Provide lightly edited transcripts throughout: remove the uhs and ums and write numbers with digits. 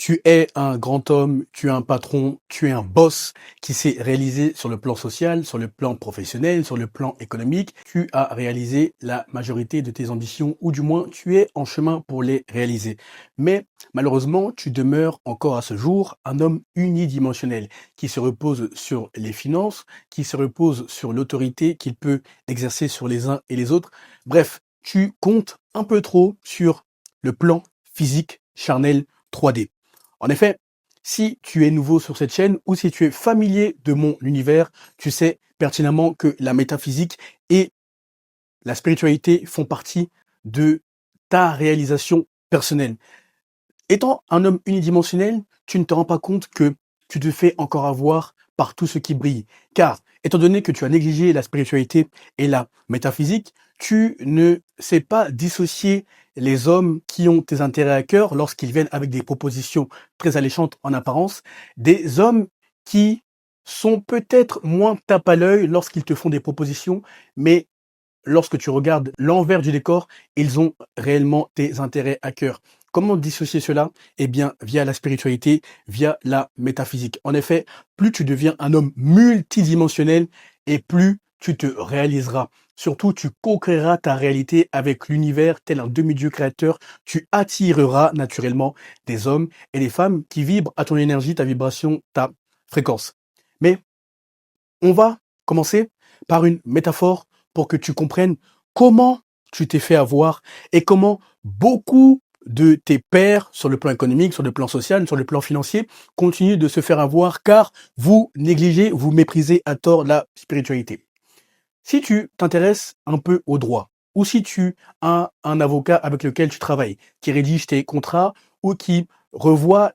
Tu es un grand homme, tu es un patron, tu es un boss qui s'est réalisé sur le plan social, sur le plan professionnel, sur le plan économique. Tu as réalisé la majorité de tes ambitions, ou du moins tu es en chemin pour les réaliser. Mais malheureusement, tu demeures encore à ce jour un homme unidimensionnel qui se repose sur les finances, qui se repose sur l'autorité qu'il peut exercer sur les uns et les autres. Bref, tu comptes un peu trop sur le plan physique, charnel, 3D. En effet, si tu es nouveau sur cette chaîne ou si tu es familier de mon univers, tu sais pertinemment que la métaphysique et la spiritualité font partie de ta réalisation personnelle. Étant un homme unidimensionnel, tu ne te rends pas compte que tu te fais encore avoir par tout ce qui brille. Car, étant donné que tu as négligé la spiritualité et la métaphysique, tu ne sais pas dissocier les hommes qui ont tes intérêts à cœur lorsqu'ils viennent avec des propositions très alléchantes en apparence, des hommes qui sont peut-être moins tape à l'œil lorsqu'ils te font des propositions, mais lorsque tu regardes l'envers du décor, ils ont réellement tes intérêts à cœur. Comment dissocier cela? Eh bien, via la spiritualité, via la métaphysique. En effet, plus tu deviens un homme multidimensionnel et plus tu te réaliseras. Surtout, tu co-créeras ta réalité avec l'univers tel un demi-dieu créateur. Tu attireras naturellement des hommes et des femmes qui vibrent à ton énergie, ta vibration, ta fréquence. Mais on va commencer par une métaphore pour que tu comprennes comment tu t'es fait avoir et comment beaucoup de tes pairs sur le plan économique, sur le plan social, sur le plan financier continuent de se faire avoir car vous négligez, vous méprisez à tort la spiritualité. Si tu t'intéresses un peu au droit ou si tu as un avocat avec lequel tu travailles, qui rédige tes contrats ou qui revoit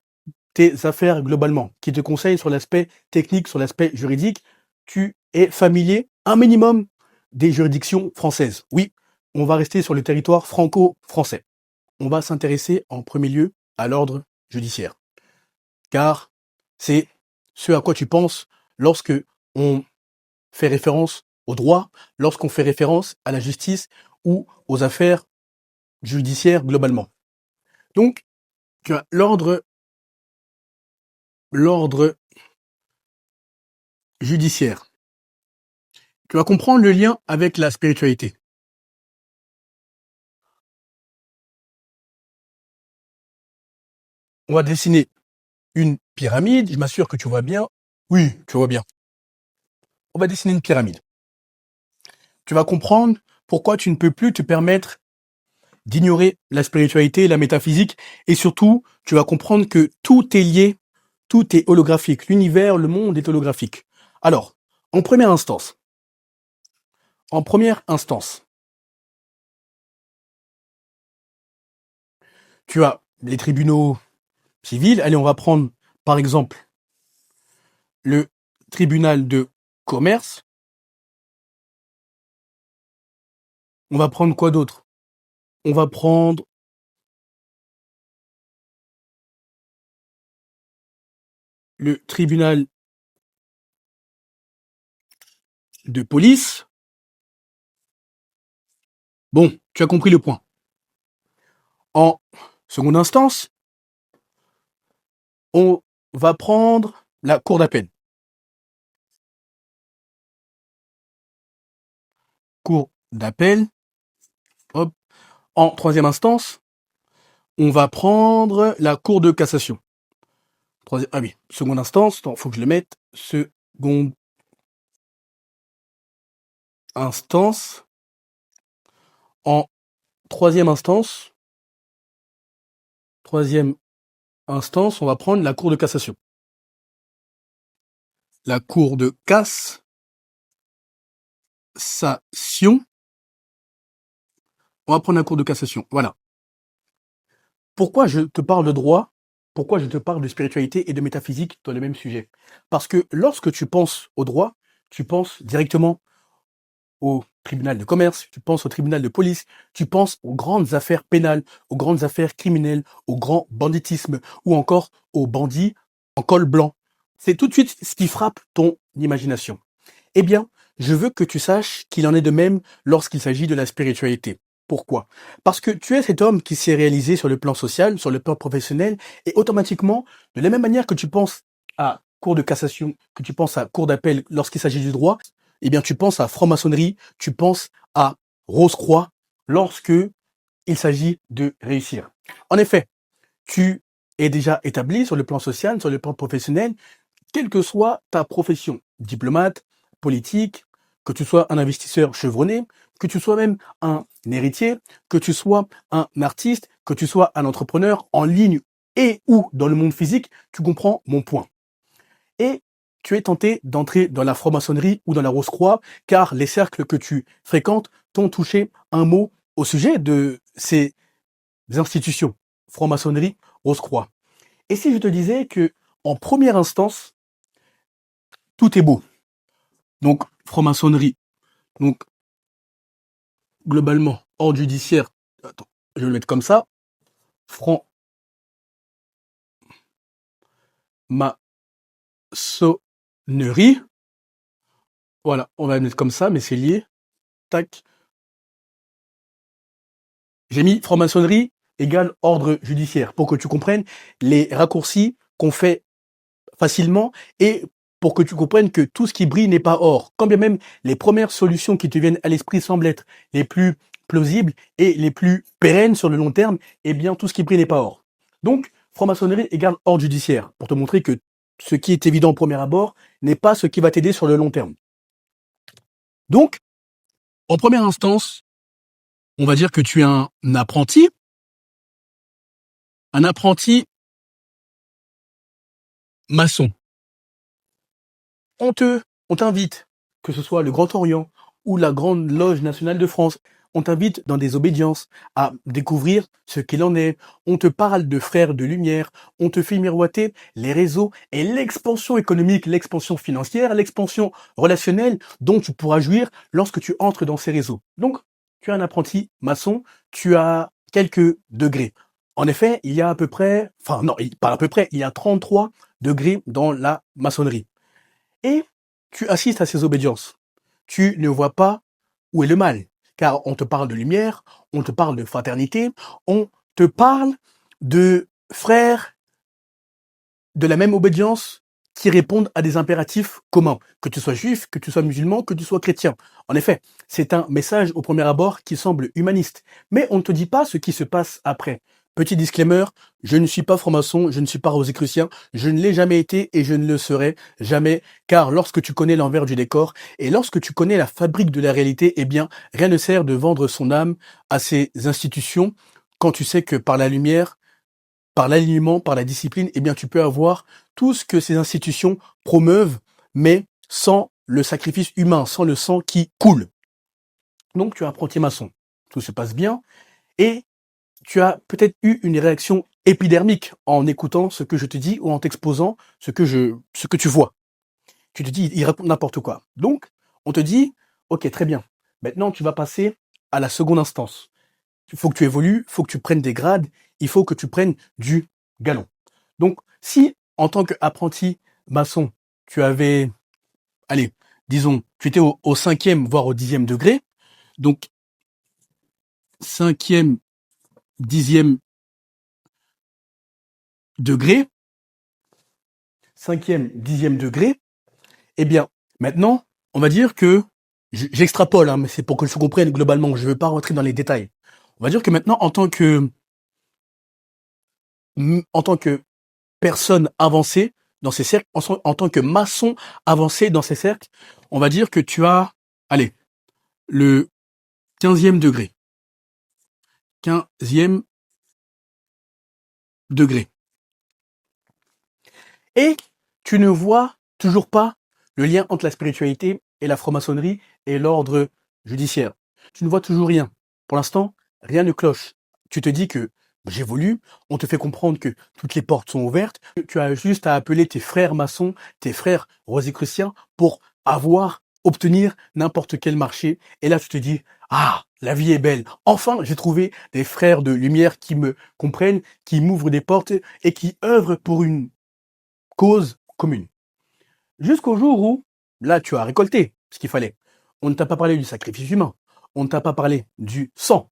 tes affaires globalement, qui te conseille sur l'aspect technique, sur l'aspect juridique, tu es familier un minimum des juridictions françaises. Oui, on va rester sur le territoire franco-français. On va s'intéresser en premier lieu à l'ordre judiciaire, car c'est ce à quoi tu penses lorsque on fait référence au droit, lorsqu'on fait référence à la justice ou aux affaires judiciaires globalement. Donc, tu as l'ordre judiciaire. Tu vas comprendre le lien avec la spiritualité. On va dessiner une pyramide. Je m'assure que tu vois bien. Oui, tu vois bien. On va dessiner une pyramide. Tu vas comprendre pourquoi tu ne peux plus te permettre d'ignorer la spiritualité, la métaphysique, et surtout, tu vas comprendre que tout est lié, tout est holographique. L'univers, le monde est holographique. Alors, en première instance, tu as les tribunaux civils. Allez, on va prendre, par exemple, le tribunal de commerce. On va prendre quoi d'autre? On va prendre le tribunal de police. Bon, tu as compris le point. En seconde instance, on va prendre la cour d'appel. Cour d'appel. Hop. En troisième instance, on va prendre la cour de cassation. Ah oui, seconde instance, il faut que je le mette. Seconde instance. En troisième instance, on va prendre la cour de cassation. La cour de cassation. On va prendre la cour de cassation. Voilà. Pourquoi je te parle de droit? Pourquoi je te parle de spiritualité et de métaphysique dans le même sujet? Parce que lorsque tu penses au droit, tu penses directement au tribunal de commerce, tu penses au tribunal de police, tu penses aux grandes affaires pénales, aux grandes affaires criminelles, au grand banditisme ou encore aux bandits en col blanc. C'est tout de suite ce qui frappe ton imagination. Eh bien, je veux que tu saches qu'il en est de même lorsqu'il s'agit de la spiritualité. Pourquoi? Parce que tu es cet homme qui s'est réalisé sur le plan social, sur le plan professionnel, et automatiquement, de la même manière que tu penses à cour de cassation, que tu penses à cour d'appel lorsqu'il s'agit du droit, eh bien tu penses à franc-maçonnerie, tu penses à Rose-Croix lorsque il s'agit de réussir. En effet, tu es déjà établi sur le plan social, sur le plan professionnel, quelle que soit ta profession, diplomate, politique, que tu sois un investisseur chevronné, que tu sois même un héritier, que tu sois un artiste, que tu sois un entrepreneur en ligne et ou dans le monde physique, tu comprends mon point. Et tu es tenté d'entrer dans la franc-maçonnerie ou dans la Rose-Croix, car les cercles que tu fréquentes t'ont touché un mot au sujet de ces institutions, franc-maçonnerie, Rose-Croix. Et si je te disais que, en première instance, tout est beau. Donc, franc-maçonnerie. Donc, globalement, ordre judiciaire. Attends, je vais le mettre comme ça. Franc-maçonnerie. Voilà, on va le mettre comme ça, mais c'est lié. Tac. J'ai mis franc-maçonnerie égale ordre judiciaire pour que tu comprennes les raccourcis qu'on fait facilement et pour que tu comprennes que tout ce qui brille n'est pas or. Quand bien même les premières solutions qui te viennent à l'esprit semblent être les plus plausibles et les plus pérennes sur le long terme, eh bien tout ce qui brille n'est pas or. Donc, franc-maçonnerie égale ordre judiciaire, pour te montrer que ce qui est évident au premier abord n'est pas ce qui va t'aider sur le long terme. Donc, en première instance, on va dire que tu es un apprenti maçon. On t'invite, que ce soit le Grand Orient ou la Grande Loge nationale de France, on t'invite dans des obédiences à découvrir ce qu'il en est. On te parle de frères de lumière, on te fait miroiter les réseaux et l'expansion économique, l'expansion financière, l'expansion relationnelle dont tu pourras jouir lorsque tu entres dans ces réseaux. Donc, tu es un apprenti maçon, tu as quelques degrés. En effet, il y a à peu près, enfin non, pas à peu près, il y a 33 degrés dans la maçonnerie. Et tu assistes à ces obédiences. Tu ne vois pas où est le mal, car on te parle de lumière, on te parle de fraternité, on te parle de frères de la même obédience qui répondent à des impératifs communs, que tu sois juif, que tu sois musulman, que tu sois chrétien. En effet, c'est un message au premier abord qui semble humaniste, mais on ne te dit pas ce qui se passe après. Petit disclaimer, je ne suis pas franc-maçon, je ne suis pas rosicrucien, je ne l'ai jamais été et je ne le serai jamais, car lorsque tu connais l'envers du décor et lorsque tu connais la fabrique de la réalité, eh bien, rien ne sert de vendre son âme à ces institutions quand tu sais que par la lumière, par l'alignement, par la discipline, eh bien, tu peux avoir tout ce que ces institutions promeuvent, mais sans le sacrifice humain, sans le sang qui coule. Donc, tu es apprenti maçon. Tout se passe bien et tu as peut-être eu une réaction épidermique en écoutant ce que je te dis ou en t'exposant ce que tu vois. Tu te dis, il raconte n'importe quoi. Donc, on te dit, ok, très bien. Maintenant, tu vas passer à la seconde instance. Il faut que tu évolues, il faut que tu prennes des grades, il faut que tu prennes du galon. Donc, si en tant qu'apprenti maçon, tu avais, allez, disons, tu étais au 5e, voire au 10e degré, donc 5e, 10e degré, 5e, 10e degré, eh bien, maintenant, on va dire que, j'extrapole, hein, mais c'est pour que je comprenne globalement, je ne veux pas rentrer dans les détails. On va dire que maintenant, en tant que personne avancée dans ces cercles, en tant que maçon avancé dans ces cercles, on va dire que tu as, allez, le 15e degré. 15e degré. Et tu ne vois toujours pas le lien entre la spiritualité et la franc-maçonnerie et l'ordre judiciaire. Tu ne vois toujours rien. Pour l'instant, rien ne cloche. Tu te dis que j'évolue, on te fait comprendre que toutes les portes sont ouvertes, tu as juste à appeler tes frères maçons, tes frères rosicruciens pour obtenir n'importe quel marché. Et là, tu te dis, ah, la vie est belle. Enfin, j'ai trouvé des frères de lumière qui me comprennent, qui m'ouvrent des portes et qui œuvrent pour une cause commune. Jusqu'au jour où, là, tu as récolté ce qu'il fallait. On ne t'a pas parlé du sacrifice humain. On ne t'a pas parlé du sang.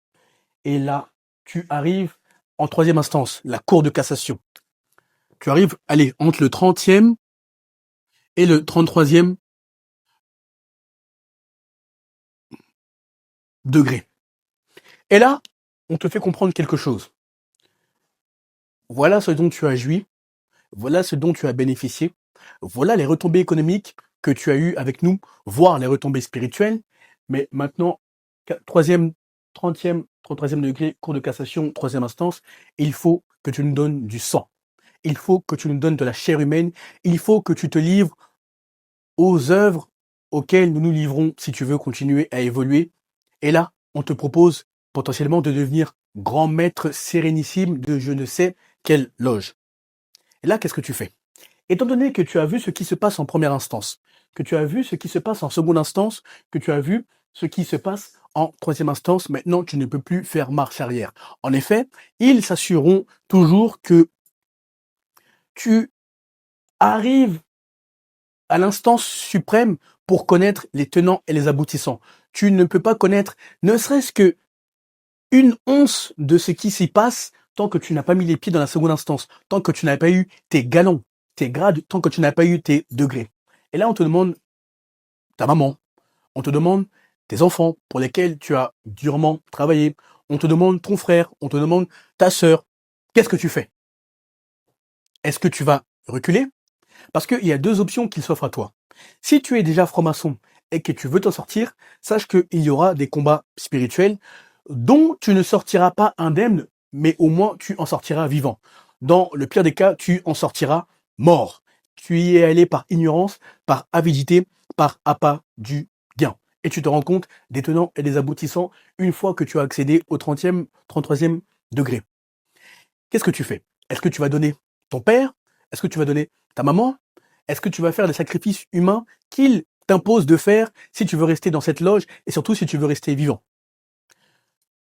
et là, tu arrives en troisième instance, la Cour de cassation. Tu arrives, allez, entre le 30e et le 33e degré. Et là, on te fait comprendre quelque chose. Voilà ce dont tu as joui, voilà ce dont tu as bénéficié, voilà les retombées économiques que tu as eues avec nous, voire les retombées spirituelles. Mais maintenant, troisième, 30e, 33e degré, Cour de cassation, troisième instance, il faut que tu nous donnes du sang. Il faut que tu nous donnes de la chair humaine. Il faut que tu te livres aux œuvres auxquelles nous nous livrons si tu veux continuer à évoluer. Et là, on te propose potentiellement de devenir grand maître sérénissime de je ne sais quelle loge. Et là, qu'est-ce que tu fais? Étant donné que tu as vu ce qui se passe en première instance, que tu as vu ce qui se passe en seconde instance, que tu as vu ce qui se passe en troisième instance, maintenant tu ne peux plus faire marche arrière. En effet, ils s'assureront toujours que tu arrives à l'instance suprême pour connaître les tenants et les aboutissants. Tu ne peux pas connaître ne serait-ce que une once de ce qui s'y passe tant que tu n'as pas mis les pieds dans la seconde instance, tant que tu n'as pas eu tes galons, tes grades, tant que tu n'as pas eu tes degrés. Et là, on te demande ta maman, on te demande tes enfants pour lesquels tu as durement travaillé, on te demande ton frère, on te demande ta sœur. Qu'est-ce que tu fais? Est-ce que tu vas reculer? Parce qu'il y a deux options qui s'offrent à toi. Si tu es déjà franc-maçon et que tu veux t'en sortir, sache qu'il y aura des combats spirituels dont tu ne sortiras pas indemne, mais au moins tu en sortiras vivant. Dans le pire des cas, tu en sortiras mort. Tu y es allé par ignorance, par avidité, par appât du gain. Et tu te rends compte des tenants et des aboutissants une fois que tu as accédé au 30e, 33e degré. Qu'est-ce que tu fais? Est-ce que tu vas donner ton père? Est-ce que tu vas donner ta maman? Est-ce que tu vas faire des sacrifices humains qu'il t'impose de faire si tu veux rester dans cette loge et surtout si tu veux rester vivant?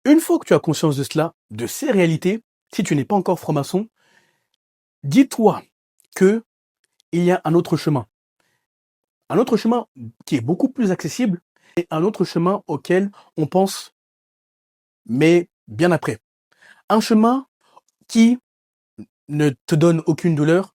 Une fois que tu as conscience de cela, de ces réalités, si tu n'es pas encore franc-maçon, dis-toi que il y a un autre chemin. Un autre chemin qui est beaucoup plus accessible et un autre chemin auquel on pense, mais bien après. Un chemin qui ne te donne aucune douleur,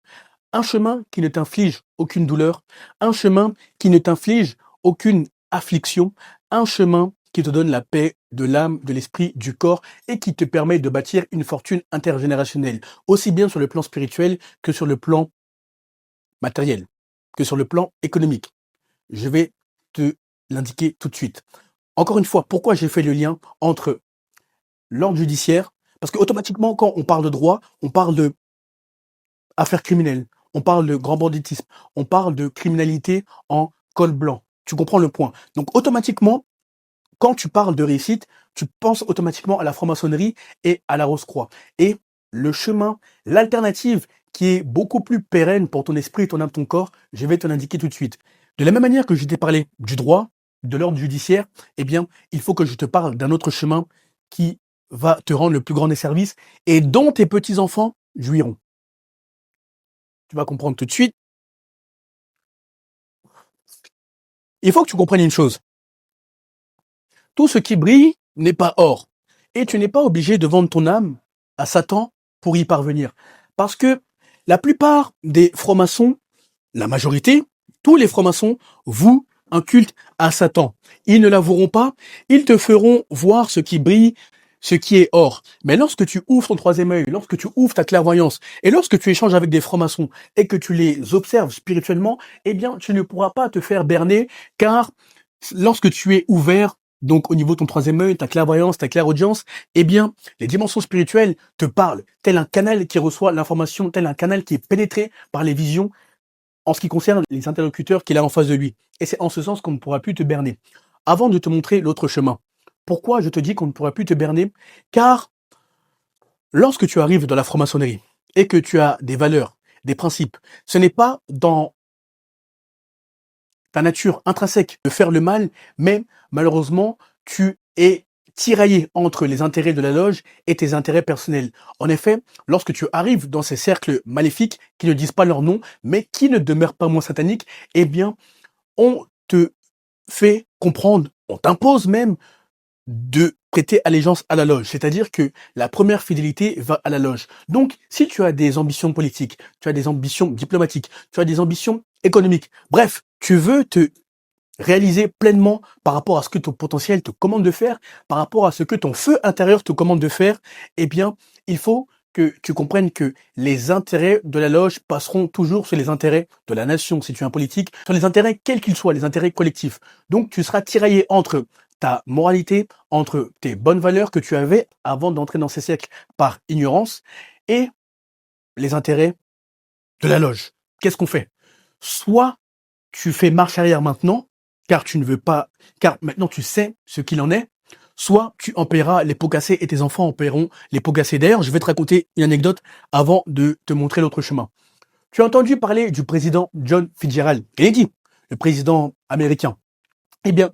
un chemin qui ne t'inflige aucune douleur, un chemin qui ne t'inflige aucune affliction, un chemin qui te donne la paix de l'âme, de l'esprit, du corps et qui te permet de bâtir une fortune intergénérationnelle, aussi bien sur le plan spirituel que sur le plan matériel, que sur le plan économique. Je vais te l'indiquer tout de suite. Encore une fois, pourquoi j'ai fait le lien entre l'ordre judiciaire? Parce que automatiquement, quand on parle de droit, on parle de affaires criminelles, on parle de grand banditisme, on parle de criminalité en col blanc. Tu comprends le point. Donc automatiquement, quand tu parles de réussite, tu penses automatiquement à la franc-maçonnerie et à la Rose-Croix. Et le chemin, l'alternative qui est beaucoup plus pérenne pour ton esprit, ton âme, ton corps, je vais te l'indiquer tout de suite. De la même manière que je t'ai parlé du droit, de l'ordre judiciaire, eh bien, il faut que je te parle d'un autre chemin qui va te rendre le plus grand des services et dont tes petits-enfants jouiront. Tu vas comprendre tout de suite. Il faut que tu comprennes une chose. Tout ce qui brille n'est pas or. Et tu n'es pas obligé de vendre ton âme à Satan pour y parvenir. Parce que la plupart des francs-maçons, la majorité, tous les francs-maçons vouent un culte à Satan. Ils ne l'avoueront pas, ils te feront voir ce qui brille, ce qui est or. Mais lorsque tu ouvres ton troisième œil, lorsque tu ouvres ta clairvoyance, et lorsque tu échanges avec des francs-maçons et que tu les observes spirituellement, eh bien, tu ne pourras pas te faire berner, car lorsque tu es ouvert, donc au niveau de ton troisième œil, ta clairvoyance, ta clairaudience, eh bien, les dimensions spirituelles te parlent, tel un canal qui reçoit l'information, tel un canal qui est pénétré par les visions en ce qui concerne les interlocuteurs qu'il a en face de lui. Et c'est en ce sens qu'on ne pourra plus te berner. Avant de te montrer l'autre chemin, pourquoi je te dis qu'on ne pourra plus te berner? Car lorsque tu arrives dans la franc-maçonnerie et que tu as des valeurs, des principes, ce n'est pas dans ta nature intrinsèque de faire le mal, mais malheureusement, tu es tiraillé entre les intérêts de la loge et tes intérêts personnels. En effet, lorsque tu arrives dans ces cercles maléfiques qui ne disent pas leur nom, mais qui ne demeurent pas moins sataniques, eh bien, on te fait comprendre, on t'impose même de prêter allégeance à la loge. C'est-à-dire que la première fidélité va à la loge. Donc, si tu as des ambitions politiques, tu as des ambitions diplomatiques, tu as des ambitions économiques, bref, tu veux te réaliser pleinement par rapport à ce que ton potentiel te commande de faire, par rapport à ce que ton feu intérieur te commande de faire, eh bien, il faut que tu comprennes que les intérêts de la loge passeront toujours sur les intérêts de la nation, si tu es un politique, sur les intérêts quels qu'ils soient, les intérêts collectifs. Donc, tu seras tiraillé entre ta moralité, entre tes bonnes valeurs que tu avais avant d'entrer dans ces cercles par ignorance et les intérêts de la loge. Qu'est-ce qu'on fait? Soit tu fais marche arrière maintenant, car tu ne veux pas, car maintenant tu sais ce qu'il en est, soit tu en paieras les pots cassés et tes enfants en paieront les pots cassés. D'ailleurs, je vais te raconter une anecdote avant de te montrer l'autre chemin. Tu as entendu parler du président John Fitzgerald Kennedy, le président américain. Eh bien,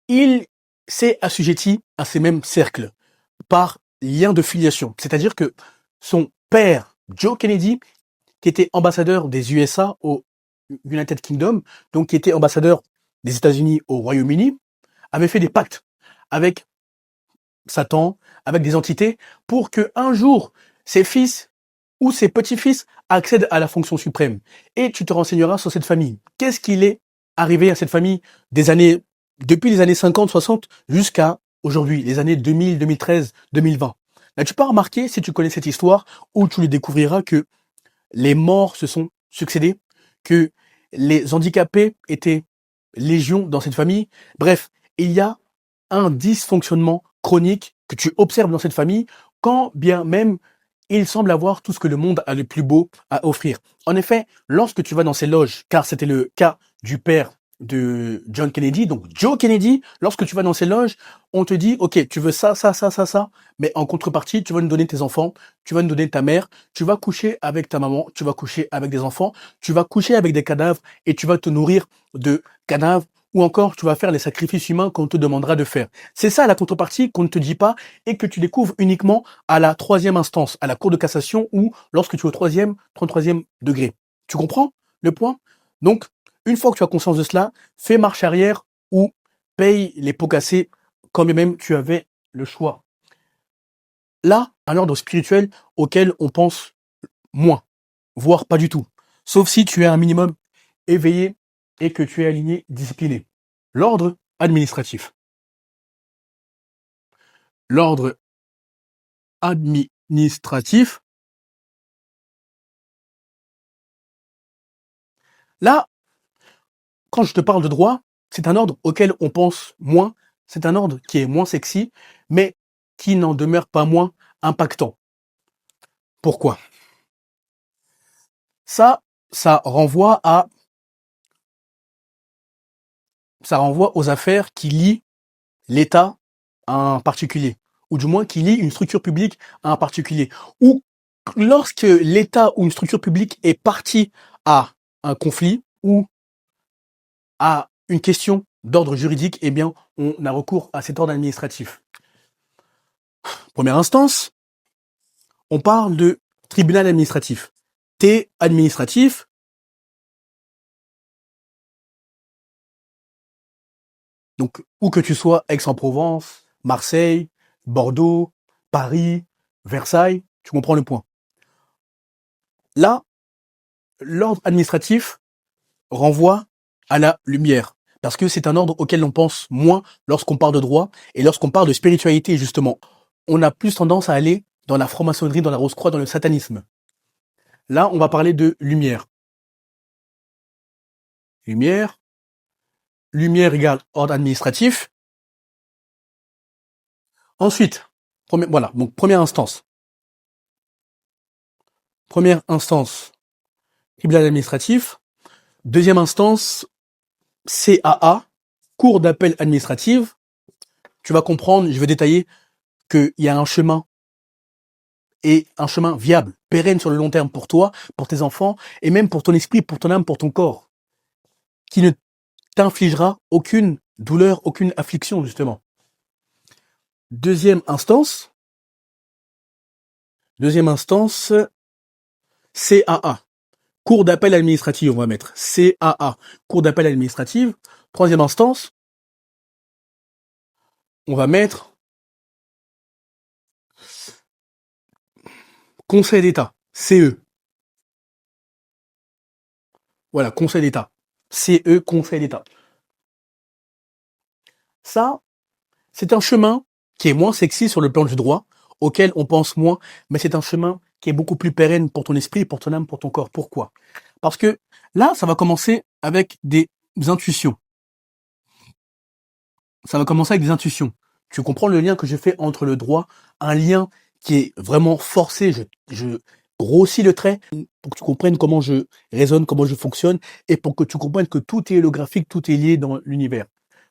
il s'est assujetti à ces mêmes cercles par lien de filiation. C'est-à-dire que son père, Joe Kennedy, qui était ambassadeur des USA au United Kingdom, donc qui était ambassadeur des États-Unis au Royaume-Uni, avait fait des pactes avec Satan, avec des entités, pour que un jour ses fils ou ses petits-fils accèdent à la fonction suprême. Et tu te renseigneras sur cette famille. Qu'est-ce qu'il est arrivé à cette famille depuis les années 50, 60 jusqu'à aujourd'hui, les années 2000, 2013, 2020. N'as-tu pas remarqué, si tu connais cette histoire, où tu le découvriras, que les morts se sont succédés, que les handicapés étaient légion dans cette famille. Bref, il y a un dysfonctionnement chronique que tu observes dans cette famille, quand bien même il semble avoir tout ce que le monde a le plus beau à offrir. En effet, lorsque tu vas dans ces loges, car c'était le cas du père de John Kennedy, donc Joe Kennedy, lorsque tu vas dans ces loges, on te dit, ok, tu veux ça, ça, ça, ça, ça, mais en contrepartie, tu vas nous donner tes enfants, tu vas nous donner ta mère, tu vas coucher avec ta maman, tu vas coucher avec des enfants, tu vas coucher avec des cadavres et tu vas te nourrir de cadavres, ou encore tu vas faire les sacrifices humains qu'on te demandera de faire. C'est ça la contrepartie qu'on ne te dit pas et que tu découvres uniquement à la troisième instance, à la cour de cassation ou lorsque tu es au 33e degré. Tu comprends le point? Donc, une fois que tu as conscience de cela, fais marche arrière ou paye les pots cassés quand même tu avais le choix. Là, un ordre spirituel auquel on pense moins, voire pas du tout. Sauf si tu es un minimum éveillé et que tu es aligné, discipliné. L'ordre administratif. L'ordre administratif, là, quand je te parle de droit, c'est un ordre auquel on pense moins, c'est un ordre qui est moins sexy, mais qui n'en demeure pas moins impactant. Pourquoi? Ça, ça renvoie aux affaires qui lient l'État à un particulier, ou du moins qui lient une structure publique à un particulier. Ou lorsque l'État ou une structure publique est partie à un conflit ou à une question d'ordre juridique, eh bien, on a recours à cet ordre administratif. Première instance, on parle de tribunal administratif. T administratif, donc où que tu sois, Aix-en-Provence, Marseille, Bordeaux, Paris, Versailles, tu comprends le point. Là, l'ordre administratif renvoie à la lumière, parce que c'est un ordre auquel on pense moins lorsqu'on parle de droit et lorsqu'on parle de spiritualité, justement. On a plus tendance à aller dans la franc-maçonnerie, dans la rose-croix, dans le satanisme. Là, on va parler de lumière. Lumière. Lumière égale ordre administratif. Ensuite, voilà, donc première instance. Première instance, tribunal administratif. Deuxième instance, CAA, cour d'appel administrative. Tu vas comprendre, je vais détailler qu'il y a un chemin et un chemin viable, pérenne sur le long terme pour toi, pour tes enfants, et même pour ton esprit, pour ton âme, pour ton corps, qui ne t'infligera aucune douleur, aucune affliction, justement. Deuxième instance, CAA, cour d'appel administrative, on va mettre CAA, cour d'appel administrative. Troisième instance, on va mettre Conseil d'État, CE. Voilà, Conseil d'État. CE, Conseil d'État. Ça, c'est un chemin qui est moins sexy sur le plan du droit, auquel on pense moins, mais c'est un chemin qui est beaucoup plus pérenne pour ton esprit, pour ton âme, pour ton corps. Pourquoi? Parce que là, ça va commencer avec des intuitions. Ça va commencer avec des intuitions. Tu comprends le lien que je fais entre le droit, un lien qui est vraiment forcé, je grossis le trait pour que tu comprennes comment je raisonne, comment je fonctionne, et pour que tu comprennes que tout est holographique, tout est lié dans l'univers.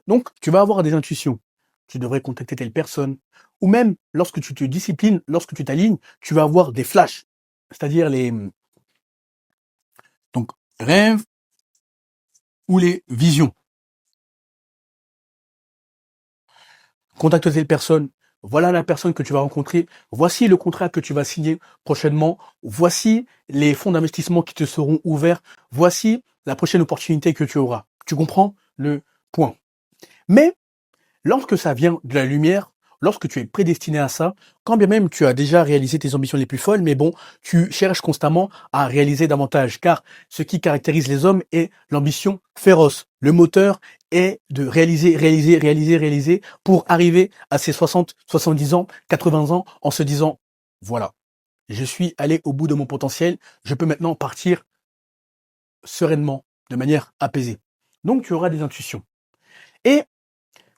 Donc, tu vas avoir des intuitions. Tu devrais contacter telle personne. Ou même, lorsque tu te disciplines, lorsque tu t'alignes, tu vas avoir des flashs. C'est-à-dire donc, rêves ou les visions. Contacte telle personne, voilà la personne que tu vas rencontrer, voici le contrat que tu vas signer prochainement, voici les fonds d'investissement qui te seront ouverts, voici la prochaine opportunité que tu auras. Tu comprends le point. Mais lorsque ça vient de la lumière, lorsque tu es prédestiné à ça, quand bien même tu as déjà réalisé tes ambitions les plus folles, mais bon, tu cherches constamment à réaliser davantage, car ce qui caractérise les hommes est l'ambition féroce. Le moteur est de réaliser pour arriver à ses 60, 70 ans, 80 ans en se disant, voilà, je suis allé au bout de mon potentiel, je peux maintenant partir sereinement, de manière apaisée. Donc tu auras des intuitions. Et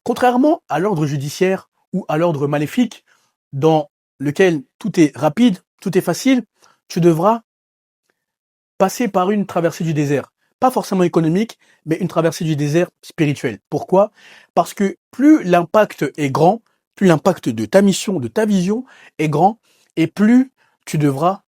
contrairement à l'ordre judiciaire ou à l'ordre maléfique, dans lequel tout est rapide, tout est facile, tu devras passer par une traversée du désert. Pas forcément économique, mais une traversée du désert spirituel. Pourquoi? Parce que plus l'impact est grand, plus l'impact de ta mission, de ta vision est grand, et plus tu devras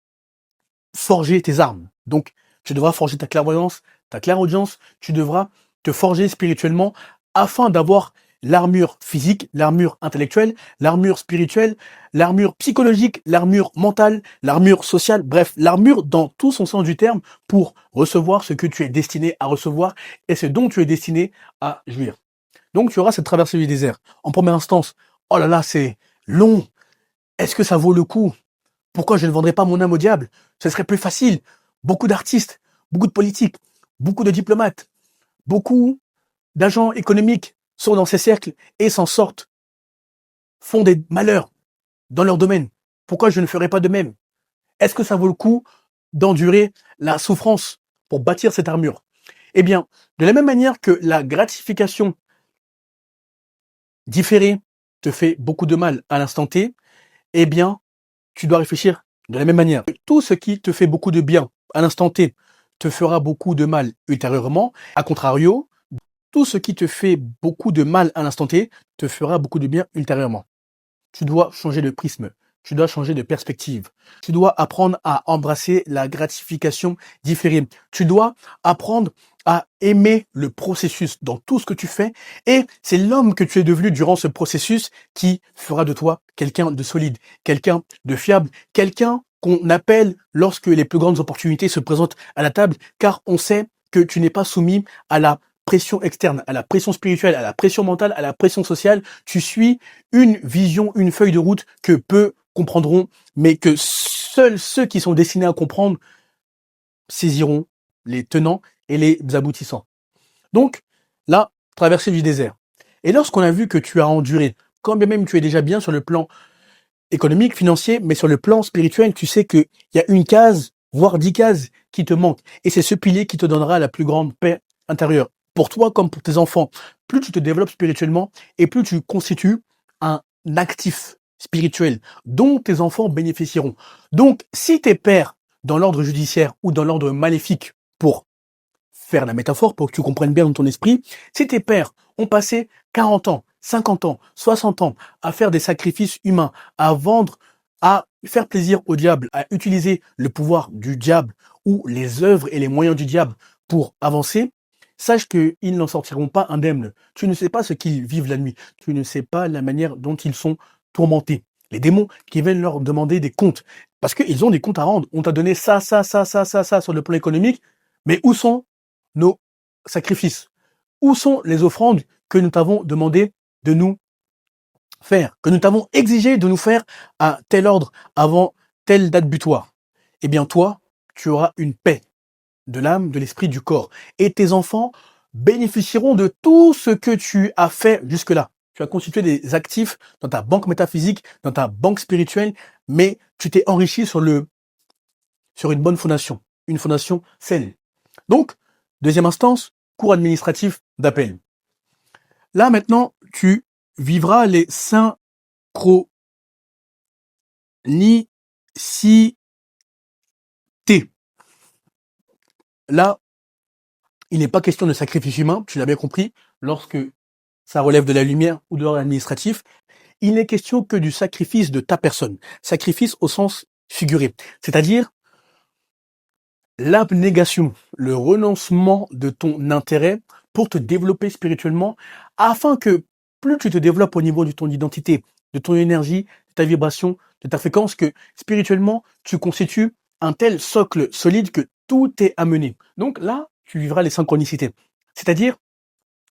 forger tes armes. Donc, tu devras forger ta clairvoyance, ta clairaudience, tu devras te forger spirituellement afin d'avoir l'armure physique, l'armure intellectuelle, l'armure spirituelle, l'armure psychologique, l'armure mentale, l'armure sociale, bref, l'armure dans tout son sens du terme pour recevoir ce que tu es destiné à recevoir et ce dont tu es destiné à jouir. Donc, tu auras cette traversée du désert. En première instance, oh là là, c'est long. Est-ce que ça vaut le coup? Pourquoi je ne vendrais pas mon âme au diable? Ce serait plus facile. Beaucoup d'artistes, beaucoup de politiques, beaucoup de diplomates, beaucoup d'agents économiques sont dans ces cercles et s'en sortent, font des malheurs dans leur domaine. Pourquoi je ne ferais pas de même? Est-ce que ça vaut le coup d'endurer la souffrance pour bâtir cette armure? Eh bien, de la même manière que la gratification différée te fait beaucoup de mal à l'instant T, eh bien, tu dois réfléchir de la même manière. Tout ce qui te fait beaucoup de bien à l'instant T te fera beaucoup de mal ultérieurement. A contrario, tout ce qui te fait beaucoup de mal à l'instant T te fera beaucoup de bien ultérieurement. Tu dois changer de prisme. Tu dois changer de perspective. Tu dois apprendre à embrasser la gratification différée. Tu dois apprendre à aimer le processus dans tout ce que tu fais. Et c'est l'homme que tu es devenu durant ce processus qui fera de toi quelqu'un de solide, quelqu'un de fiable, quelqu'un qu'on appelle lorsque les plus grandes opportunités se présentent à la table, car on sait que tu n'es pas soumis à la pression externe, à la pression spirituelle, à la pression mentale, à la pression sociale. Tu suis une vision, une feuille de route que peu comprendront, mais que seuls ceux qui sont destinés à comprendre saisiront les tenants et les aboutissants. Donc, là, traversée du désert. Et lorsqu'on a vu que tu as enduré, quand bien même tu es déjà bien sur le plan économique, financier, mais sur le plan spirituel, tu sais qu'il y a une case, voire 10 cases qui te manquent. Et c'est ce pilier qui te donnera la plus grande paix intérieure. Pour toi comme pour tes enfants, plus tu te développes spirituellement et plus tu constitues un actif spirituel dont tes enfants bénéficieront. Donc, si tes pères, dans l'ordre judiciaire ou dans l'ordre maléfique, pour faire la métaphore, pour que tu comprennes bien dans ton esprit, si tes pères ont passé 40 ans, 50 ans, 60 ans à faire des sacrifices humains, à vendre, à faire plaisir au diable, à utiliser le pouvoir du diable ou les œuvres et les moyens du diable pour avancer, sache qu'ils n'en sortiront pas indemnes. Tu ne sais pas ce qu'ils vivent la nuit. Tu ne sais pas la manière dont ils sont tourmentés. Les démons qui viennent leur demander des comptes. Parce qu'ils ont des comptes à rendre. On t'a donné ça sur le plan économique. Mais où sont nos sacrifices? Où sont les offrandes que nous t'avons demandé de nous faire, que nous t'avons exigé de nous faire à tel ordre avant telle date butoir, eh bien toi, tu auras une paix de l'âme, de l'esprit, du corps. Et tes enfants bénéficieront de tout ce que tu as fait jusque-là. Tu as constitué des actifs dans ta banque métaphysique, dans ta banque spirituelle, mais tu t'es enrichi sur une bonne fondation, une fondation saine. Donc, deuxième instance, cours administratif d'appel. Là, maintenant, tu vivras les synchronicités. Là, il n'est pas question de sacrifice humain, tu l'as bien compris, lorsque ça relève de la lumière ou de l'ordre administratif. Il n'est question que du sacrifice de ta personne. Sacrifice au sens figuré. C'est-à-dire l'abnégation, le renoncement de ton intérêt pour te développer spirituellement afin que plus tu te développes au niveau de ton identité, de ton énergie, de ta vibration, de ta fréquence, que spirituellement, tu constitues un tel socle solide que tout est amené. Donc là, tu vivras les synchronicités. C'est-à-dire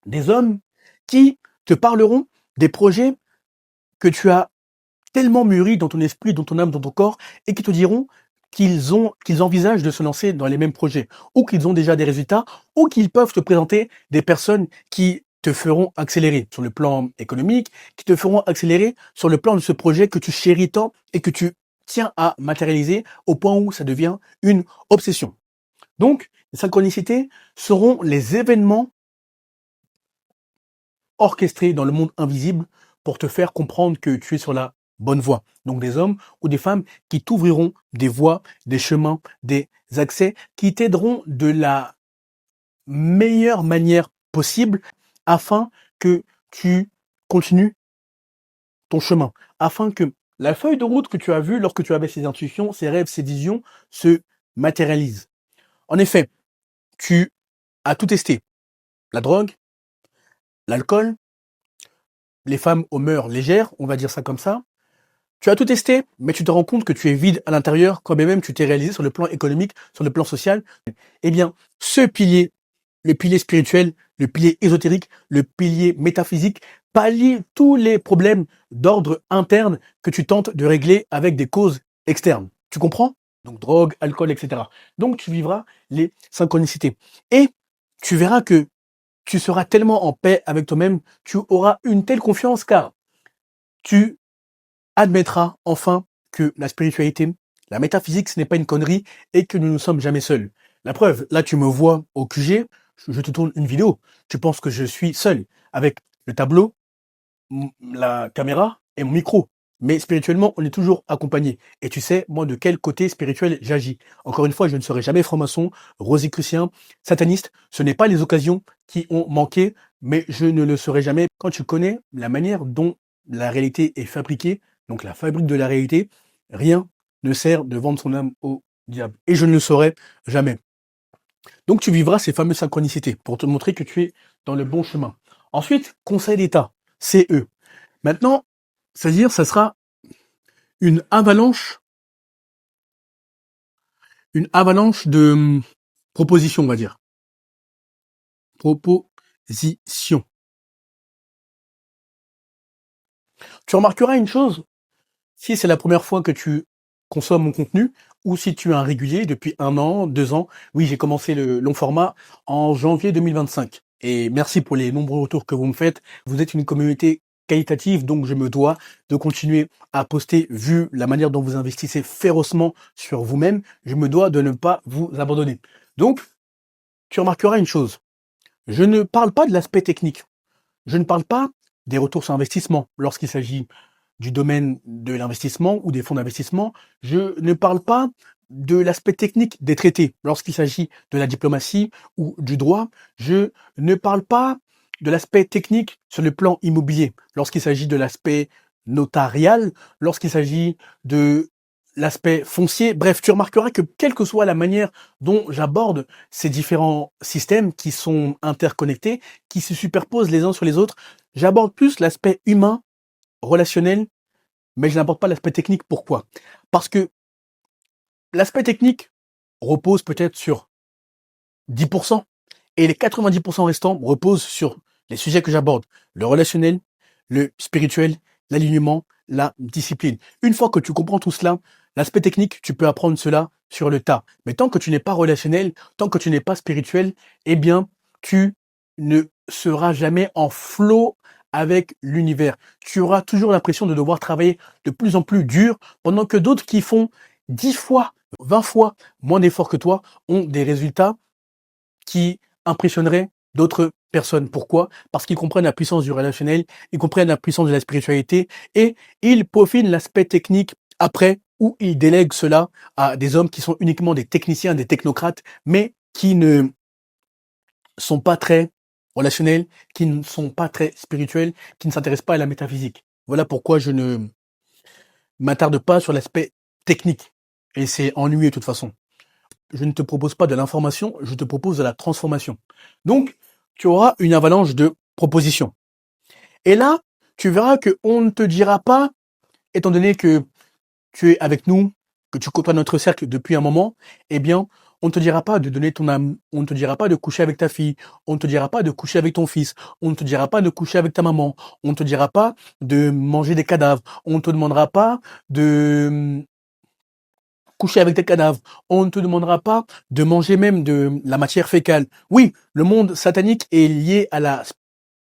des hommes qui te parleront des projets que tu as tellement mûri dans ton esprit, dans ton âme, dans ton corps, et qui te diront qu'ils envisagent de se lancer dans les mêmes projets, ou qu'ils ont déjà des résultats, ou qu'ils peuvent te présenter des personnes qui te feront accélérer sur le plan économique, qui te feront accélérer sur le plan de ce projet que tu chéris tant et que tu tiens à matérialiser au point où ça devient une obsession. Donc, les synchronicités seront les événements orchestrés dans le monde invisible pour te faire comprendre que tu es sur la bonne voie. Donc des hommes ou des femmes qui t'ouvriront des voies, des chemins, des accès, qui t'aideront de la meilleure manière possible afin que tu continues ton chemin, afin que la feuille de route que tu as vue lorsque tu avais ces intuitions, ces rêves, ces visions se matérialisent. En effet, tu as tout testé. La drogue, l'alcool, les femmes aux mœurs légères, on va dire ça comme ça. Tu as tout testé, mais tu te rends compte que tu es vide à l'intérieur, quand même tu t'es réalisé sur le plan économique, sur le plan social. Eh bien, ce pilier, le pilier spirituel, le pilier ésotérique, le pilier métaphysique, pallie tous les problèmes d'ordre interne que tu tentes de régler avec des causes externes. Tu comprends? Donc drogue, alcool, etc. Donc tu vivras les synchronicités. Et tu verras que tu seras tellement en paix avec toi-même, tu auras une telle confiance car tu admettra enfin que la spiritualité, la métaphysique, ce n'est pas une connerie et que nous ne sommes jamais seuls. La preuve, là tu me vois au QG, je te tourne une vidéo, tu penses que je suis seul avec le tableau, la caméra et mon micro. Mais spirituellement, on est toujours accompagné. Et tu sais, moi, de quel côté spirituel j'agis. Encore une fois, je ne serai jamais franc-maçon, rosicrucien, sataniste. Ce n'est pas les occasions qui ont manqué, mais je ne le serai jamais. Quand tu connais la manière dont la réalité est fabriquée, donc la fabrique de la réalité, rien ne sert de vendre son âme au diable. Et je ne le saurai jamais. Donc tu vivras ces fameuses synchronicités pour te montrer que tu es dans le bon chemin. Ensuite, Conseil d'État, CE. Maintenant, c'est-à-dire, ça sera une avalanche de propositions, on va dire. Propositions. Tu remarqueras une chose, si c'est la première fois que tu consommes mon contenu, ou si tu es un régulier depuis 1 an, 2 ans. Oui, j'ai commencé le long format en janvier 2025. Et merci pour les nombreux retours que vous me faites. Vous êtes une communauté qualitative, donc je me dois de continuer à poster, vu la manière dont vous investissez férocement sur vous-même, je me dois de ne pas vous abandonner. Donc, tu remarqueras une chose. Je ne parle pas de l'aspect technique. Je ne parle pas des retours sur investissement lorsqu'il s'agit du domaine de l'investissement ou des fonds d'investissement. Je ne parle pas de l'aspect technique des traités lorsqu'il s'agit de la diplomatie ou du droit. Je ne parle pas de l'aspect technique sur le plan immobilier lorsqu'il s'agit de l'aspect notarial, lorsqu'il s'agit de l'aspect foncier. Bref, tu remarqueras que quelle que soit la manière dont j'aborde ces différents systèmes qui sont interconnectés, qui se superposent les uns sur les autres, j'aborde plus l'aspect humain, relationnel, mais je n'aborde pas l'aspect technique. Pourquoi? Parce que l'aspect technique repose peut-être sur 10% et les 90% restants reposent sur les sujets que j'aborde, le relationnel, le spirituel l'alignement, la discipline. Une fois que tu comprends tout cela, l'aspect technique, tu peux apprendre cela sur le tas. Mais tant que tu n'es pas relationnel, tant que tu n'es pas spirituel, eh bien, tu ne seras jamais en flow avec l'univers. Tu auras toujours l'impression de devoir travailler de plus en plus dur, pendant que d'autres qui font 10 fois, 20 fois moins d'efforts que toi ont des résultats qui impressionneraient d'autres personnes. Pourquoi? Parce qu'ils comprennent la puissance du relationnel, ils comprennent la puissance de la spiritualité et ils peaufinent l'aspect technique après, ou ils délèguent cela à des hommes qui sont uniquement des techniciens, des technocrates, mais qui ne sont pas très relationnels, qui ne sont pas très spirituels, qui ne s'intéressent pas à la métaphysique. Voilà pourquoi je ne m'attarde pas sur l'aspect technique. Et c'est ennuyeux de toute façon. Je ne te propose pas de l'information, je te propose de la transformation. Donc, tu auras une avalanche de propositions. Et là, tu verras qu'on ne te dira pas, étant donné que tu es avec nous, que tu côtoies notre cercle depuis un moment, eh bien, on ne te dira pas de donner ton âme, on ne te dira pas de coucher avec ta fille, on ne te dira pas de coucher avec ton fils, on ne te dira pas de coucher avec ta maman, on ne te dira pas de manger des cadavres, on ne te demandera pas de coucher avec tes cadavres, on ne te demandera pas de manger même de la matière fécale. Oui, le monde satanique est lié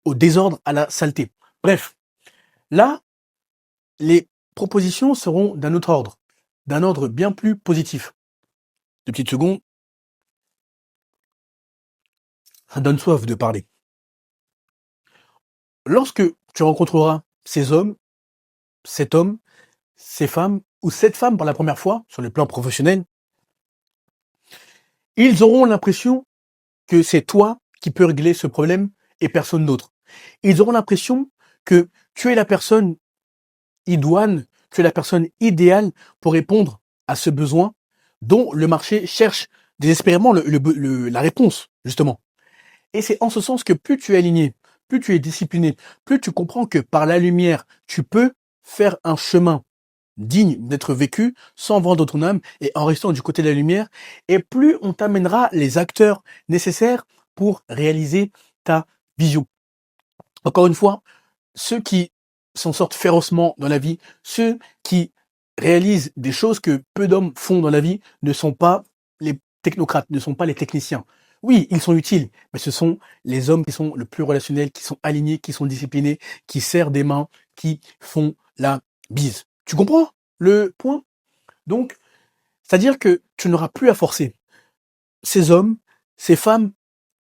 au désordre, à la saleté. Bref, là, les propositions seront d'un ordre bien plus positif. 2 petites secondes, ça donne soif de parler. Lorsque tu rencontreras ces hommes, cet homme, ces femmes, ou cette femme pour la première fois, sur le plan professionnel, ils auront l'impression que c'est toi qui peux régler ce problème et personne d'autre. Ils auront l'impression que tu es la personne idoine, tu es la personne idéale pour répondre à ce besoin dont le marché cherche désespérément la réponse, justement. Et c'est en ce sens que plus tu es aligné, plus tu es discipliné, plus tu comprends que par la lumière, tu peux faire un chemin digne d'être vécu sans vendre ton âme et en restant du côté de la lumière, et plus on t'amènera les acteurs nécessaires pour réaliser ta vision. Encore une fois, ceux qui s'en sortent férocement dans la vie, ceux qui réalisent des choses que peu d'hommes font dans la vie, ne sont pas les technocrates, ne sont pas les techniciens. Oui, ils sont utiles, mais ce sont les hommes qui sont le plus relationnels, qui sont alignés, qui sont disciplinés, qui serrent des mains, qui font la bise. Tu comprends le point? Donc, c'est-à-dire que tu n'auras plus à forcer. Ces hommes, ces femmes,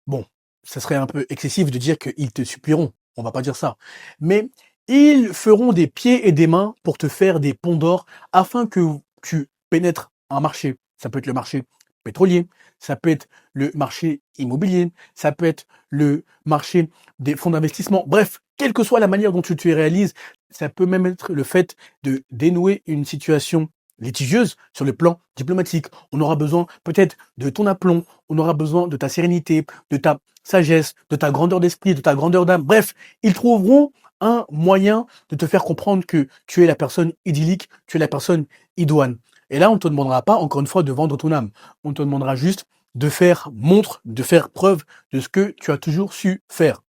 bon, ça serait un peu excessif de dire qu'ils te supplieront, on va pas dire ça. Mais ils feront des pieds et des mains pour te faire des ponts d'or afin que tu pénètres un marché. Ça peut être le marché pétrolier, ça peut être le marché immobilier, ça peut être le marché des fonds d'investissement. Bref, quelle que soit la manière dont tu te réalises, ça peut même être le fait de dénouer une situation litigieuse sur le plan diplomatique. On aura besoin peut-être de ton aplomb, on aura besoin de ta sérénité, de ta sagesse, de ta grandeur d'esprit, de ta grandeur d'âme. Bref, ils trouveront un moyen de te faire comprendre que tu es la personne idyllique, tu es la personne idoine. Et là, on ne te demandera pas, encore une fois, de vendre ton âme. On te demandera juste de faire montre, de faire preuve de ce que tu as toujours su faire.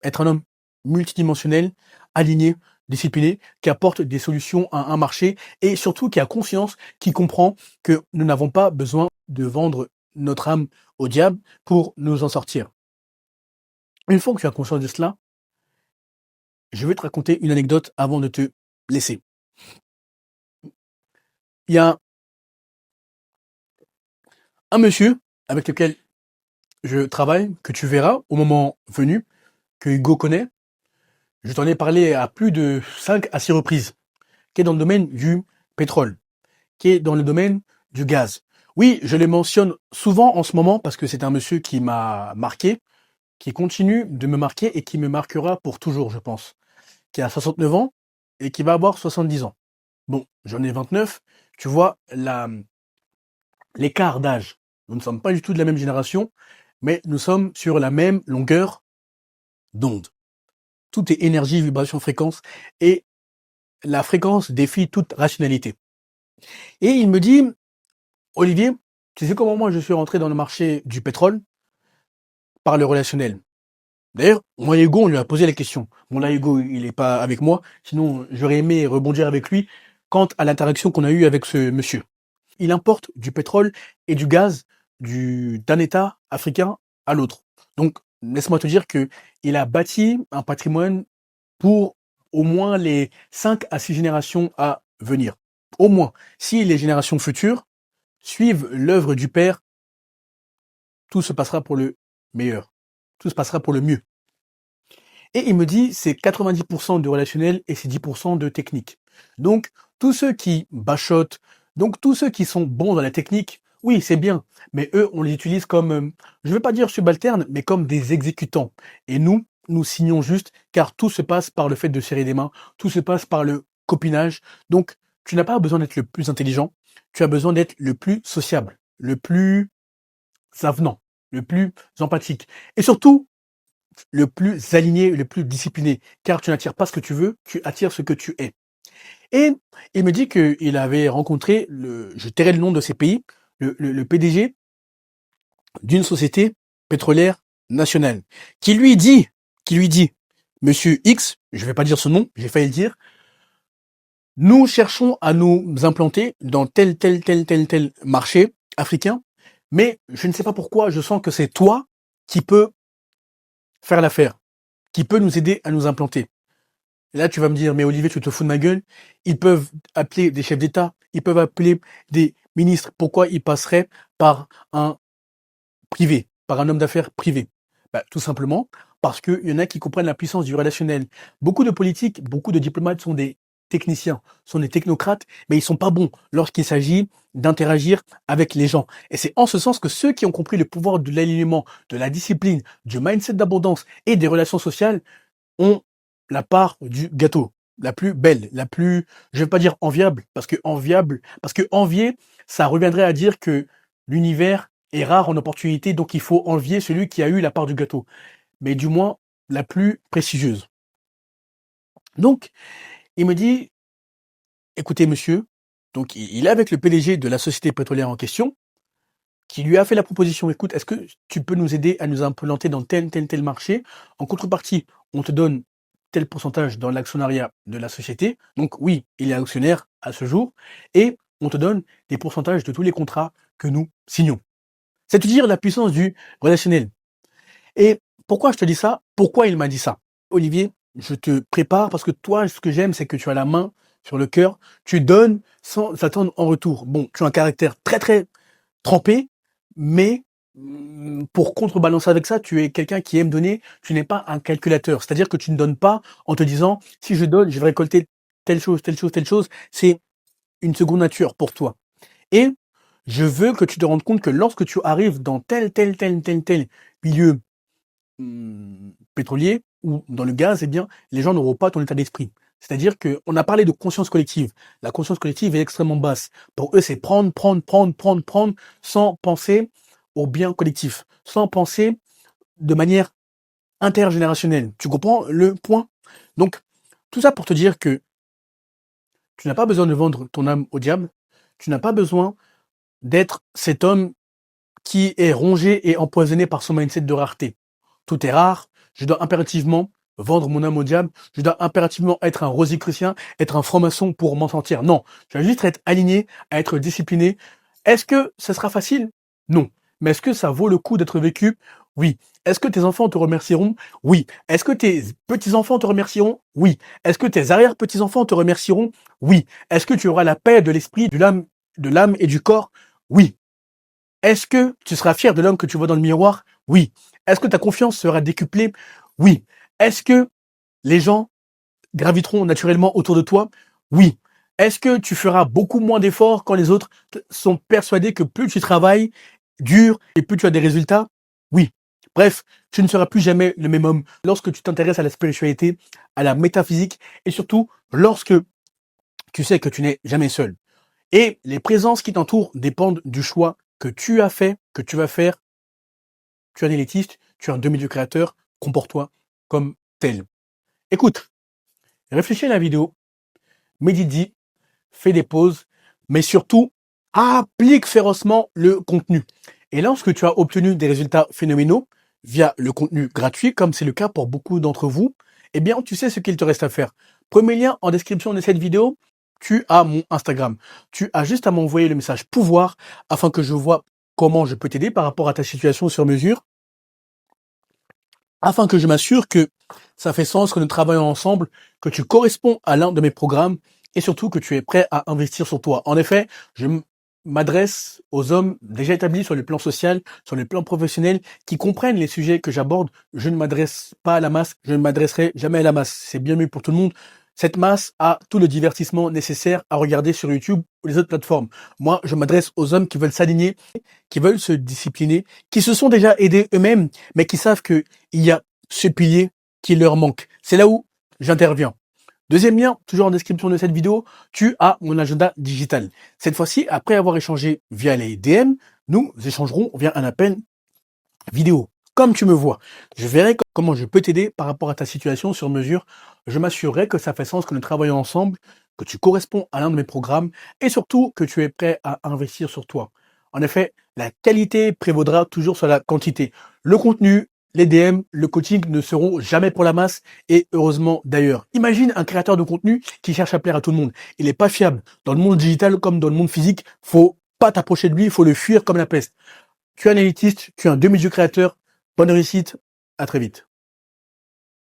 Être un homme multidimensionnel, aligné, discipliné, qui apporte des solutions à un marché et surtout qui a conscience, qui comprend que nous n'avons pas besoin de vendre notre âme au diable pour nous en sortir. Une fois que tu as conscience de cela, je vais te raconter une anecdote avant de te laisser. Il y a un monsieur avec lequel je travaille, que tu verras au moment venu, que Hugo connaît. Je t'en ai parlé à plus de 5 à 6 reprises, qui est dans le domaine du pétrole, qui est dans le domaine du gaz. Oui, je le mentionne souvent en ce moment parce que c'est un monsieur qui m'a marqué, qui continue de me marquer et qui me marquera pour toujours, je pense. Qui a 69 ans et qui va avoir 70 ans. Bon, j'en ai 29. Tu vois, l'écart d'âge. Nous ne sommes pas du tout de la même génération, mais nous sommes sur la même longueur d'onde. Tout est énergie, vibration, fréquence, et la fréquence défie toute rationalité. Et il me dit, Olivier, tu sais comment moi je suis rentré dans le marché du pétrole? Par le relationnel. D'ailleurs, mon ego, on lui a posé la question. Mon ego, il est pas avec moi, sinon j'aurais aimé rebondir avec lui quant à l'interaction qu'on a eue avec ce monsieur. Il importe du pétrole et du gaz d'un État africain à l'autre. Donc, laisse-moi te dire que il a bâti un patrimoine pour au moins les 5 à 6 générations à venir. Au moins. Si les générations futures suivent l'œuvre du père, tout se passera pour le meilleur. Tout se passera pour le mieux. Et il me dit, c'est 90% de relationnel et c'est 10% de technique. Donc, tous ceux qui bachotent, donc tous ceux qui sont bons dans la technique, oui, c'est bien. Mais eux, on les utilise comme, je ne veux pas dire subalternes, mais comme des exécutants. Et nous signons juste, car tout se passe par le fait de serrer des mains, tout se passe par le copinage. Donc, tu n'as pas besoin d'être le plus intelligent, tu as besoin d'être le plus sociable, le plus avenant, le plus empathique. Et surtout, le plus aligné, le plus discipliné, car tu n'attires pas ce que tu veux, tu attires ce que tu es. Et il me dit qu'il avait rencontré, je tairai le nom de ces pays, le PDG d'une société pétrolière nationale, qui lui dit, Monsieur X, je vais pas dire son nom, j'ai failli le dire, nous cherchons à nous implanter dans tel marché africain, mais je ne sais pas pourquoi, je sens que c'est toi qui peux faire l'affaire, qui peut nous aider à nous implanter. Et là, tu vas me dire, mais Olivier, tu te fous de ma gueule. Ils peuvent appeler des chefs d'État, ils peuvent appeler des ministres. Pourquoi ils passeraient par un privé, par un homme d'affaires privé? Bah, tout simplement parce qu'il y en a qui comprennent la puissance du relationnel. Beaucoup de politiques, beaucoup de diplomates sont des techniciens, sont des technocrates, mais ils sont pas bons lorsqu'il s'agit d'interagir avec les gens. Et c'est en ce sens que ceux qui ont compris le pouvoir de l'alignement, de la discipline, du mindset d'abondance et des relations sociales ont la part du gâteau, la plus belle, la plus, je vais pas dire enviable, parce que envier, ça reviendrait à dire que l'univers est rare en opportunité, donc il faut envier celui qui a eu la part du gâteau, mais du moins la plus prestigieuse. Donc, il me dit, écoutez monsieur, donc il est avec le PDG de la société pétrolière en question, qui lui a fait la proposition, écoute, est-ce que tu peux nous aider à nous implanter dans tel marché? En contrepartie, on te donne tel pourcentage dans l'actionnariat de la société. Donc oui, il est actionnaire à ce jour. Et on te donne des pourcentages de tous les contrats que nous signons. C'est te dire la puissance du relationnel. Et pourquoi je te dis ça? Pourquoi il m'a dit ça? Olivier, je te prépare parce que toi, ce que j'aime, c'est que tu as la main sur le cœur. Tu donnes sans attendre en retour. Bon, tu as un caractère très trempé, mais pour contrebalancer avec ça, tu es quelqu'un qui aime donner, tu n'es pas un calculateur. C'est-à-dire que tu ne donnes pas en te disant, si je donne, je vais récolter telle chose, telle chose, telle chose. C'est une seconde nature pour toi. Et je veux que tu te rendes compte que lorsque tu arrives dans tel milieu pétrolier ou dans le gaz, eh bien, les gens n'auront pas ton état d'esprit. C'est-à-dire qu'on a parlé de conscience collective. La conscience collective est extrêmement basse. Pour eux, c'est prendre, sans penser au bien collectif, sans penser de manière intergénérationnelle. Tu comprends le point? Donc, tout ça pour te dire que tu n'as pas besoin de vendre ton âme au diable. Tu n'as pas besoin d'être cet homme qui est rongé et empoisonné par son mindset de rareté. Tout est rare, je dois impérativement vendre mon âme au diable, je dois impérativement être un rosicrucien, être un franc-maçon pour m'en sortir. Non, je dois juste être aligné, à être discipliné. Est-ce que ce sera facile? Non. Mais est-ce que ça vaut le coup d'être vécu? Oui. Est-ce que tes enfants te remercieront? Oui. Est-ce que tes petits-enfants te remercieront? Oui. Est-ce que tes arrière-petits-enfants te remercieront? Oui. Est-ce que tu auras la paix de l'esprit, de l'âme et du corps? Oui. Est-ce que tu seras fier de l'homme que tu vois dans le miroir? Oui. Est-ce que ta confiance sera décuplée? Oui. Est-ce que les gens graviteront naturellement autour de toi? Oui. Est-ce que tu feras beaucoup moins d'efforts quand les autres sont persuadés que plus tu travailles dur et plus tu as des résultats? Oui. Bref, tu ne seras plus jamais le même homme lorsque tu t'intéresses à la spiritualité, à la métaphysique et surtout lorsque tu sais que tu n'es jamais seul. Et les présences qui t'entourent dépendent du choix que tu as fait, que tu vas faire. Tu es un élitiste, tu es un demi-dieu créateur, comporte-toi comme tel. Écoute, réfléchis à la vidéo, médite-y, fais des pauses, mais surtout, applique férocement le contenu. Et lorsque tu as obtenu des résultats phénoménaux, via le contenu gratuit, comme c'est le cas pour beaucoup d'entre vous, eh bien, tu sais ce qu'il te reste à faire. Premier lien en description de cette vidéo, tu as mon Instagram. Tu as juste à m'envoyer le message pouvoir afin que je vois comment je peux t'aider par rapport à ta situation sur mesure, afin que je m'assure que ça fait sens, que nous travaillons ensemble, que tu corresponds à l'un de mes programmes et surtout que tu es prêt à investir sur toi. En effet, m'adresse aux hommes déjà établis sur le plan social, sur le plan professionnel, qui comprennent les sujets que j'aborde. Je ne m'adresse pas à la masse, je ne m'adresserai jamais à la masse. C'est bien mieux pour tout le monde. Cette masse a tout le divertissement nécessaire à regarder sur YouTube ou les autres plateformes. Moi, je m'adresse aux hommes qui veulent s'aligner, qui veulent se discipliner, qui se sont déjà aidés eux-mêmes, mais qui savent que il y a ce pilier qui leur manque. C'est là où j'interviens. Deuxième lien, toujours en description de cette vidéo, tu as mon agenda digital. Cette fois-ci, après avoir échangé via les DM, nous échangerons via un appel vidéo. Comme tu me vois, je verrai comment je peux t'aider par rapport à ta situation sur mesure. Je m'assurerai que ça fait sens, que nous travaillons ensemble, que tu corresponds à l'un de mes programmes et surtout que tu es prêt à investir sur toi. En effet, la qualité prévaudra toujours sur la quantité. Le contenu, les DM, le coaching ne seront jamais pour la masse et heureusement d'ailleurs. Imagine un créateur de contenu qui cherche à plaire à tout le monde. Il n'est pas fiable. Dans le monde digital comme dans le monde physique, faut pas t'approcher de lui, il faut le fuir comme la peste. Tu es un élitiste, tu es un demi-dieu créateur. Bonne réussite, à très vite.